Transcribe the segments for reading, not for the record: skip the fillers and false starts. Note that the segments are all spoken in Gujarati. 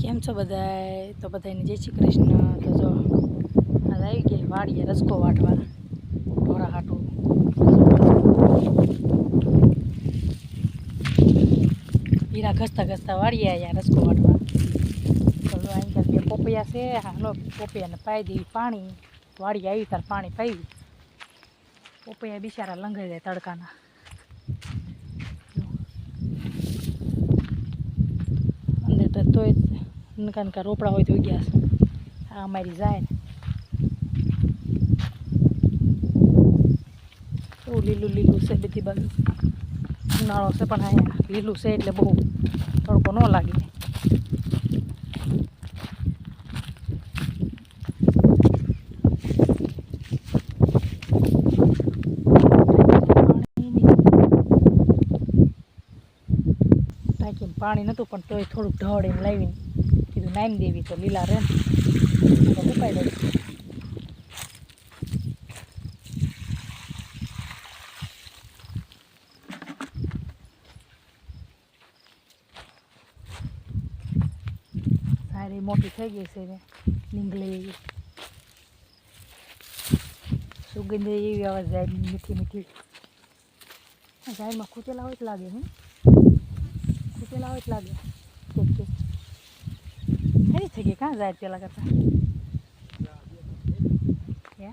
કેમ છો બધાય? તો બધાને જય શ્રી કૃષ્ણ. તો જો આજ આવી ગઈ વાડીએ રસકો વાટવા ઢોરા હાટું. હીરા ઘસતા ઘસતા વાડીએ આવ્યા રસકો વાટવા. તો જો અહીં બે પોપૈયા છે. હાલો પોપૈયાને પાઈ દેવી પાણી. વાડીએ આવી તાર પાણી પાવી. પોપૈયા બિચારા લંઘાઈ જાય તડકાના. અંદર તો તોય નકા નકા રોપડા હોય તો ગયા છે. આ અમારી જાય ને એવું લીલું લીલું છે બધી બાજુ. ઉનાળો છે પણ અહીંયા લીલું છે એટલે બહુ તડકો ન લાગે. ટાંકીને પાણી નહોતું પણ તોય થોડુંક ઢળીને લાવીને કીધું નામી દેવી તો લીલા રહે ને તો ઉપાય દઉં. સારી મોટી થઈ ગઈ છે ને નીંગળી એવી સુગંધ એવી આવે જાય મીઠી મીઠી. ઝાડમાં ખૂચેલા હોય જ લાગે હે, ખૂચેલા હોય જ લાગે કે સારી થઈ ગઈ કાં ઝાડ પેલા કરતા હે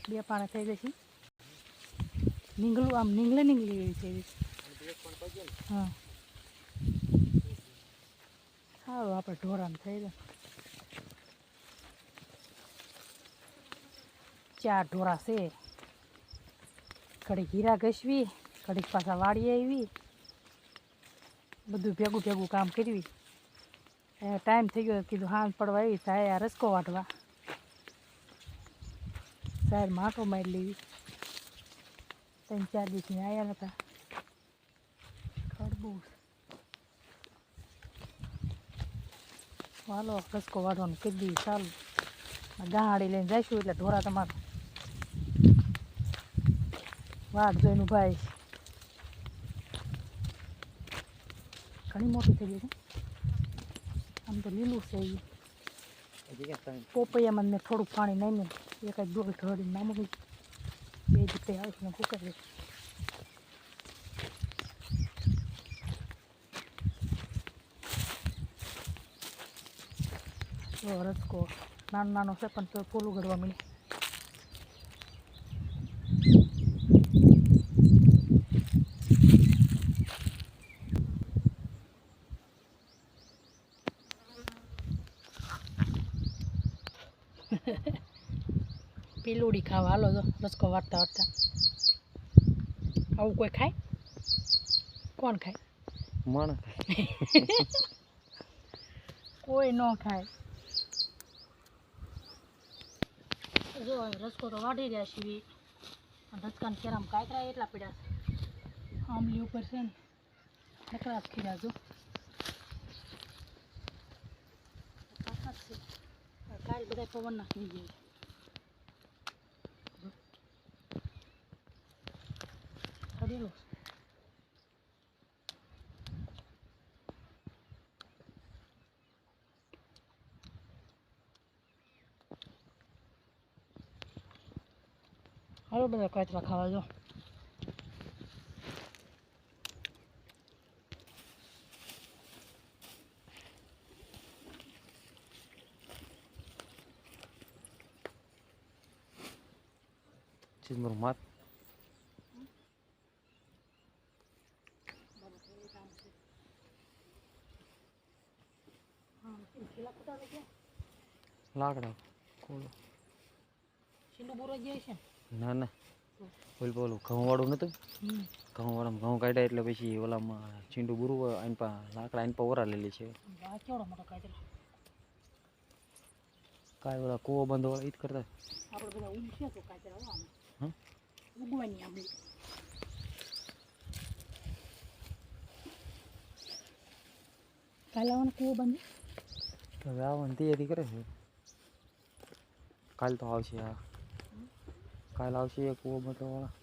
બે પાણા થઈ જશે. નીંગલું આમ નીંગલી એવી છે એવી. હા સારું આપણે ઢોરાને થઈ જાય. 4 ઢોરા છે. ઘડીક હીરા ઘસવી, ઘડીક પાછા વાડીએ આવી, બધું ભેગું ભેગું કામ કરવી. ટાઈમ થઈ ગયો કીધું હાંજ પડવા આવી થાય આ રસકો વાટવા. સાઈડમાં આંટો મારી લેવી. 3-4 દિવસની આવ્યા નતા. ખડબું હાલો રસકો વાટવાનું કરી દઈએ ચાલુ. ગાહાડી લઈને જઈશું એટલે ઢોરા તમારે વાટ જોઈને ઊભા છે. ઘણી મોટી થઈ ગઈ છે. આમ તો લીલું છે એ. પોપૈયામાં મેં થોડુંક પાણી નાખ્યું. એકાદ ડોલ ઢળીને નામું 2 રીતે આવે છે કુકર. રસકો નાનો નાનો છે પણ તો ફૂલું ગળવા મળે. પીલુડી ખાવા હાલો જો રસકો વાટતા વાટતા. આવું કોઈ ખાય? કોણ ખાય? માણસ કોઈ ન ખાય. જો રસકો તો વાઢી રહ્યા છીએ. રસકાને કેરામ કાંકરા એટલા પડ્યા છે. આંબલી ઉપર છે ને નકરા ખીરા જો કાલ બધા પવન નાખી જાય. ખડેલો હાલો બધા કાચરા ખાવા જો. ચીમર માત લાકડા કોલો છેલ્લું બોરો જાય છે. ના ના ઓલું બોલું ઘઉં વાળું નતું. ઘઉં વાળામાં ઘઉં કાઢ્યા એટલે પછી ઓલામાં છીંડું બુરું આને પા લાકડા આને પા ઓરા લેલી છે. કેવડો મોટો કાચરો. કાંઈ ઓલા કૂવો બંધવાળા ઈ જ કરતા. આપણે બધા ઊંઘશે તો કાચરા હો આમ. હા ઉગવાની આંબલી. કાલે આવવાનો કૂવો બંધ. હવે આવવાની તૈયારી કરે છે. કાલ તો આવશે. કાલ આવશે કૂવો બંધવાળા.